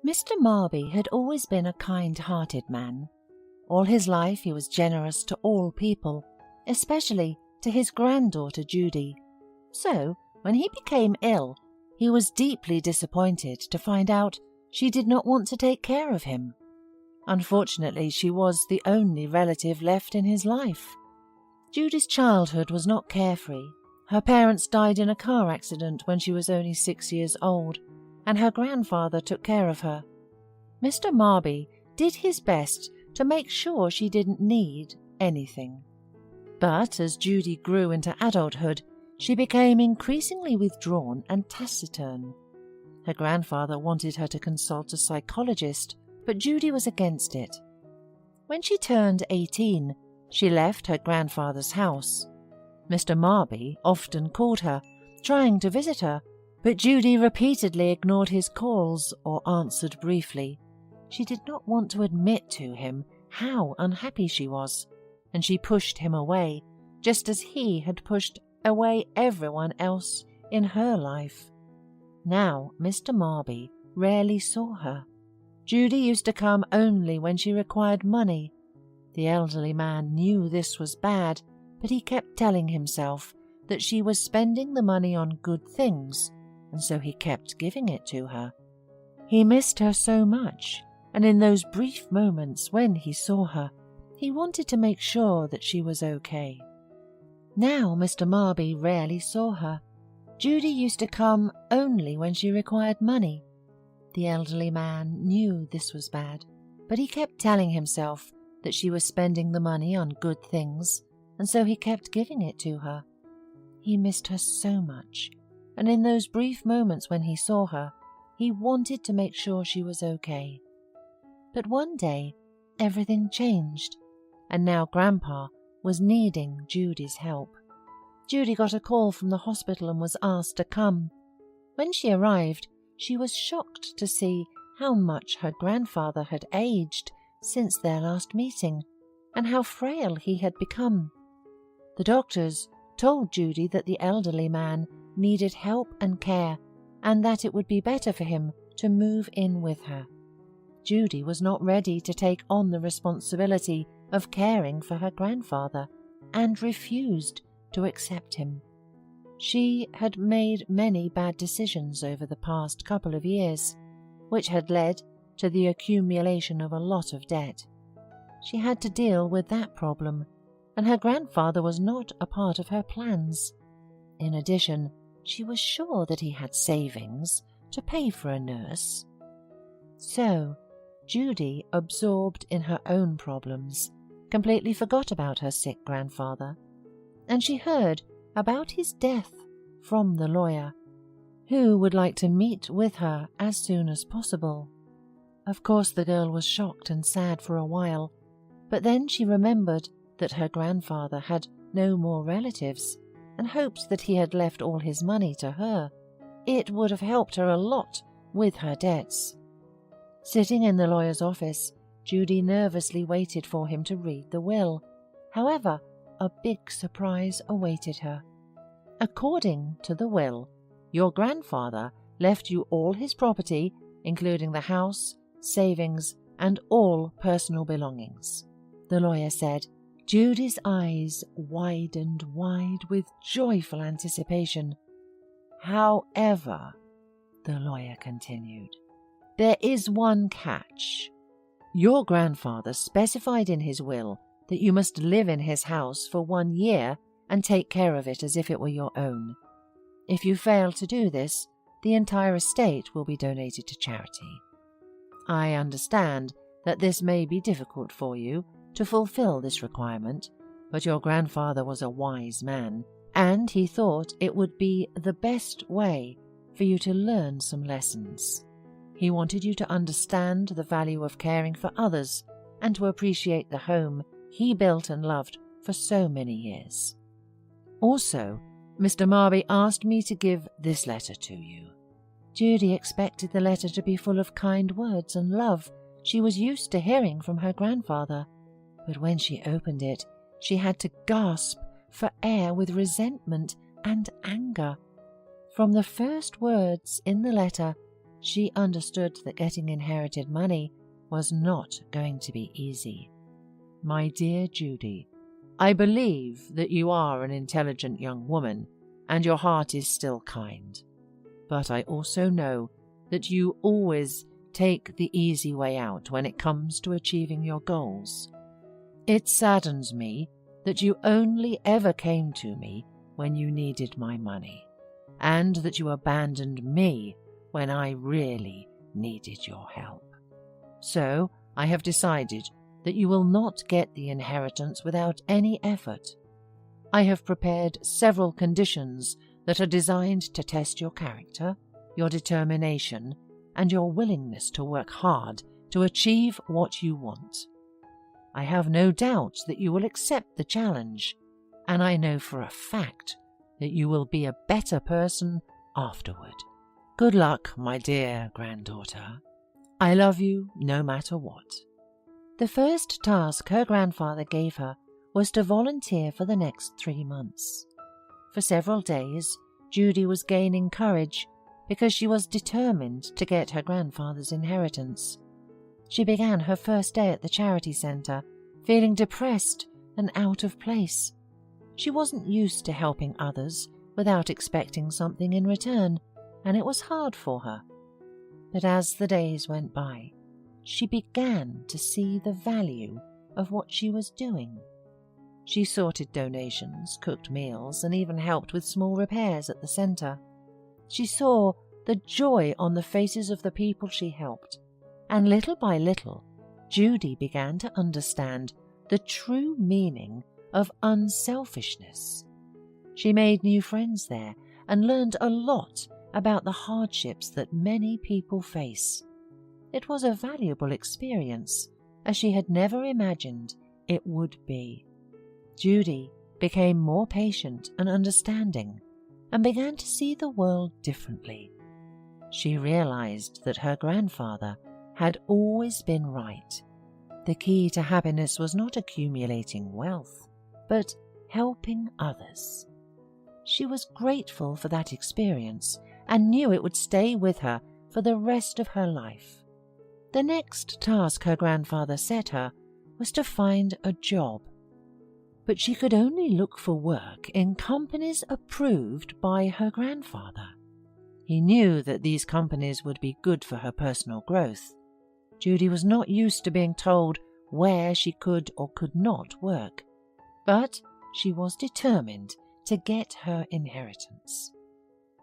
Mr. Marby had always been a kind-hearted man. All his life he was generous to all people, especially to his granddaughter Judy. So, when he became ill, he was deeply disappointed to find out she did not want to take care of him. Unfortunately, she was the only relative left in his life. Judy's childhood was not carefree. Her parents died in a car accident when she was only 6 years old, and her grandfather took care of her. Mr. Marby did his best to make sure she didn't need anything. But as Judy grew into adulthood, she became increasingly withdrawn and taciturn. Her grandfather wanted her to consult a psychologist, but Judy was against it. When she turned 18, she left her grandfather's house. Mr. Marby often called her, trying to visit her, but Judy repeatedly ignored his calls or answered briefly. She did not want to admit to him how unhappy she was, and she pushed him away, just as he had pushed away everyone else in her life. Now Mr. Marby rarely saw her. Judy used to come only when she required money. The elderly man knew this was bad, but he kept telling himself that she was spending the money on good things, and so he kept giving it to her. He missed her so much, and in those brief moments when he saw her, he wanted to make sure that she was okay. Now Mr. Marby rarely saw her. Judy used to come only when she required money. The elderly man knew this was bad, but he kept telling himself that she was spending the money on good things, and so he kept giving it to her. He missed her so much, and in those brief moments when he saw her, he wanted to make sure she was okay. But one day, everything changed, and now Grandpa was needing Judy's help. Judy got a call from the hospital and was asked to come. When she arrived, she was shocked to see how much her grandfather had aged since their last meeting, and how frail he had become. The doctors told Judy that the elderly man needed help and care, and that it would be better for him to move in with her. Judy was not ready to take on the responsibility of caring for her grandfather, and refused to accept him. She had made many bad decisions over the past couple of years, which had led to the accumulation of a lot of debt. She had to deal with that problem, and her grandfather was not a part of her plans. In addition, she was sure that he had savings to pay for a nurse. So, Judy, absorbed in her own problems, completely forgot about her sick grandfather, and she heard about his death from the lawyer, who would like to meet with her as soon as possible. Of course the girl was shocked and sad for a while, but then she remembered that her grandfather had no more relatives, and hoped that he had left all his money to her. It would have helped her a lot with her debts. Sitting in the lawyer's office, Judy nervously waited for him to read the will. However, a big surprise awaited her. According to the will, your grandfather left you all his property, including the house, savings, and all personal belongings, the lawyer said. Judy's eyes widened wide with joyful anticipation. However, the lawyer continued, there is one catch. Your grandfather specified in his will that you must live in his house for 1 year and take care of it as if it were your own. If you fail to do this, the entire estate will be donated to charity. I understand that this may be difficult for you to fulfill this requirement, but your grandfather was a wise man, and he thought it would be the best way for you to learn some lessons. He wanted you to understand the value of caring for others and to appreciate the home he built and loved for so many years. Also, Mr. Marby asked me to give this letter to you. Judy expected the letter to be full of kind words and love she was used to hearing from her grandfather, but when she opened it, she had to gasp for air with resentment and anger. From the first words in the letter, She understood that getting inherited money was not going to be easy. "My dear Judy, I believe that you are an intelligent young woman and your heart is still kind. But I also know that you always take the easy way out when it comes to achieving your goals. It saddens me that you only ever came to me when you needed my money, and that you abandoned me when I really needed your help. So I have decided that you will not get the inheritance without any effort. I have prepared several conditions that are designed to test your character, your determination, and your willingness to work hard to achieve what you want. I have no doubt that you will accept the challenge, and I know for a fact that you will be a better person afterward. Good luck, my dear granddaughter. I love you no matter what." The first task her grandfather gave her was to volunteer for the next 3 months. For several days, Judy was gaining courage because she was determined to get her grandfather's inheritance. She began her first day at the charity centre feeling depressed and out of place. She wasn't used to helping others without expecting something in return, and it was hard for her. But as the days went by, she began to see the value of what she was doing. She sorted donations, cooked meals, and even helped with small repairs at the centre. She saw the joy on the faces of the people she helped, and little by little, Judy began to understand the true meaning of unselfishness. She made new friends there and learned a lot about the hardships that many people face. It was a valuable experience, as she had never imagined it would be. Judy became more patient and understanding and began to see the world differently. She realized that her grandfather had always been right. The key to happiness was not accumulating wealth, but helping others. She was grateful for that experience and knew it would stay with her for the rest of her life. The next task her grandfather set her was to find a job. But she could only look for work in companies approved by her grandfather. He knew that these companies would be good for her personal growth. Judy was not used to being told where she could or could not work, but she was determined to get her inheritance.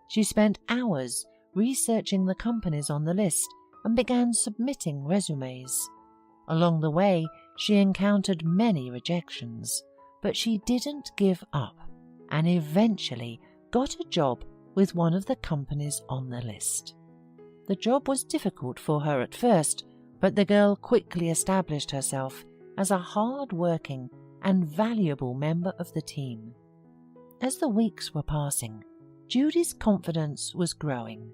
She spent hours researching the companies on the list and began submitting resumes. Along the way, she encountered many rejections, but she didn't give up and eventually got a job with one of the companies on the list. The job was difficult for her at first, but the girl quickly established herself as a hard-working and valuable member of the team. As the weeks were passing, Judy's confidence was growing.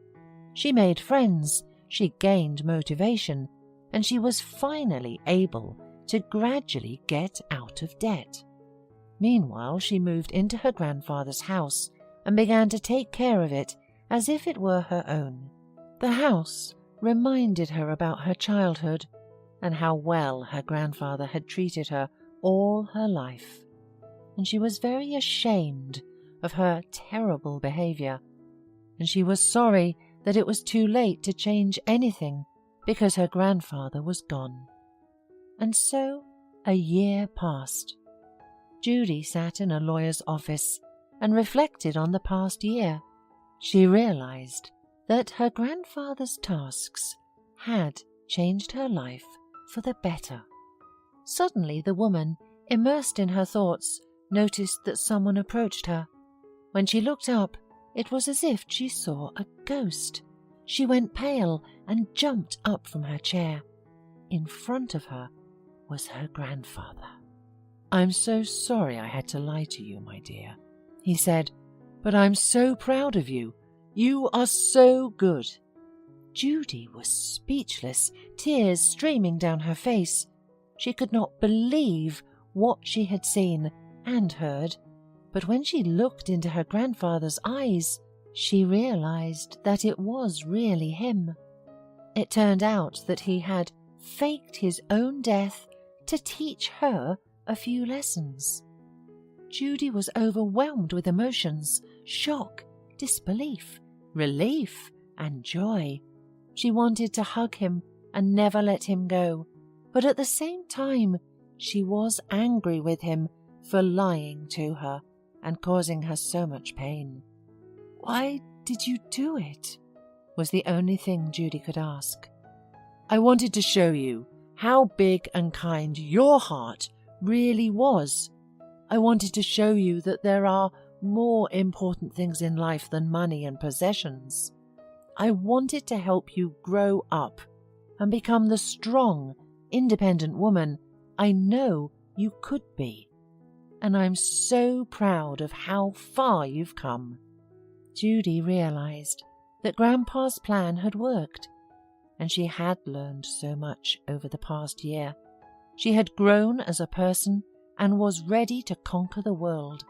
She made friends, she gained motivation, and she was finally able to gradually get out of debt. Meanwhile, she moved into her grandfather's house and began to take care of it as if it were her own. The house reminded her about her childhood and how well her grandfather had treated her all her life, and she was very ashamed of her terrible behavior, and she was sorry that it was too late to change anything because her grandfather was gone. And so a year passed. Judy sat in a lawyer's office and reflected on the past year. She realized that her grandfather's tasks had changed her life for the better. Suddenly the woman, immersed in her thoughts, noticed that someone approached her. When she looked up, it was as if she saw a ghost. She went pale and jumped up from her chair. In front of her was her grandfather. "I'm so sorry I had to lie to you, my dear," he said, "but I'm so proud of you. You are so good." Judy was speechless, tears streaming down her face. She could not believe what she had seen and heard, but when she looked into her grandfather's eyes, she realized that it was really him. It turned out that he had faked his own death to teach her a few lessons. Judy was overwhelmed with emotions, shock, disbelief, relief, and joy. She wanted to hug him and never let him go, but at the same time, she was angry with him for lying to her and causing her so much pain. "Why did you do it?" was the only thing Judy could ask. "I wanted to show you how big and kind your heart really was. I wanted to show you that there are more important things in life than money and possessions. I wanted to help you grow up and become the strong, independent woman I know you could be. And I'm so proud of how far you've come." Judy realized that Grandpa's plan had worked, and she had learned so much over the past year. She had grown as a person and was ready to conquer the world.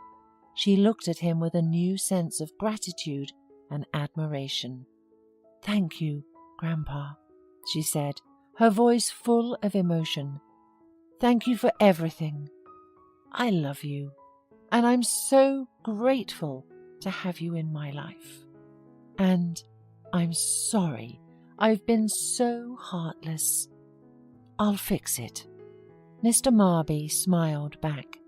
She looked at him with a new sense of gratitude and admiration. "Thank you, Grandpa," she said, her voice full of emotion. "Thank you for everything. I love you, and I'm so grateful to have you in my life. And I'm sorry I've been so heartless. I'll fix it." Mr. Marby smiled back.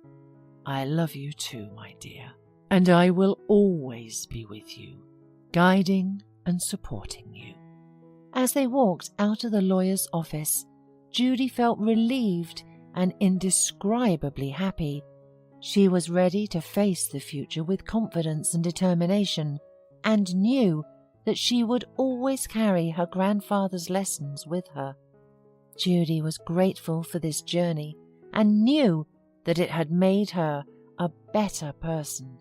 "I love you too, my dear, and I will always be with you, guiding and supporting you." As they walked out of the lawyer's office, Judy felt relieved and indescribably happy. She was ready to face the future with confidence and determination, and knew that she would always carry her grandfather's lessons with her. Judy was grateful for this journey and knew that it had made her a better person